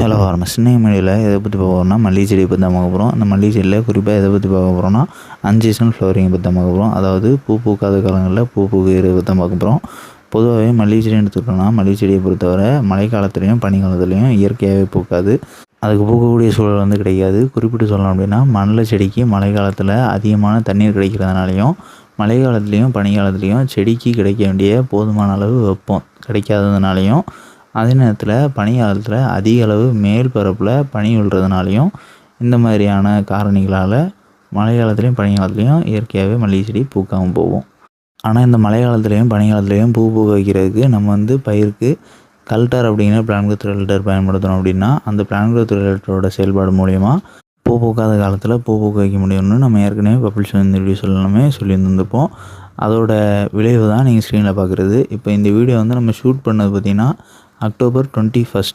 Hello farmers, இன்னைக்கு வீடியோவில் எதை பற்றி பார்க்க போகிறோம்னா மல்லிகை செடியை பற்றி தான் பார்க்க போகிறோம். அந்த மல்லிகை செடியில் குறிப்பாக எதை பற்றி பார்க்க போகிறோம்னா அன்சீசனல் ஃப்ளவரிங்கை பற்றி தான் பார்க்க போகிறோம். அதாவது பூ பூக்காத காலங்களில் பூ பூக்கிறத பற்றி தான் பார்க்க போகிறோம். பொதுவாகவே மல்லிகை செடி எடுத்துக்கிட்டோம்னா மல்லிகை செடியை பொறுத்தவரை மழைக்காலத்துலேயும் பனிக்காலத்துலேயும் இயற்கையாகவே பூக்காது. அதுக்கு பூக்கக்கூடிய சூழல் கிடைக்காது. குறிப்பிட்டு சொல்லணும் அப்படின்னா மல்லிகை செடிக்கு மழை காலத்தில் அதிகமான தண்ணீர் கிடைக்கிறதுனாலையும் மழை காலத்துலேயும் பனிக்காலத்துலேயும் செடிக்கு கிடைக்க வேண்டிய போதுமான அளவு வெப்பம் கிடைக்காததுனாலையும் அதே நேரத்தில் பனி காலத்தில் அதிக அளவு மேல் பரப்பில் பனி விழுறதுனாலையும் இந்த மாதிரியான காரணிகளால் மழை காலத்துலேயும் பனி காலத்துலேயும் இயற்கையாகவே மல்லிகை செடி பூக்காமல் போகும். ஆனால் இந்த மழை காலத்துலேயும் பனி காலத்துலேயும் பூ பூக்க வைக்கிறதுக்கு நம்ம பயிருக்கு கல்டர் அப்படிங்கிற பிளான்ட் குரோத் ரெகுலேட்டர் பயன்படுத்தணும். அப்படின்னா அந்த பிளான்ட் குரோத் ரெகுலேட்டரோட செயல்பாடு மூலயமா பூ பூக்காத காலத்தில் பூ பூக்க வைக்க முடியும்னு நம்ம ஏற்கனவே பப்ளிஷ் இந்த வீடியோஸ் எல்லாமே சொல்லியிருந்திருப்போம். அதோட விளைவு தான் நீங்கள் ஸ்க்ரீனில் பார்க்குறது. இப்போ இந்த வீடியோ நம்ம ஷூட் பண்ணது பார்த்திங்கன்னா October 21,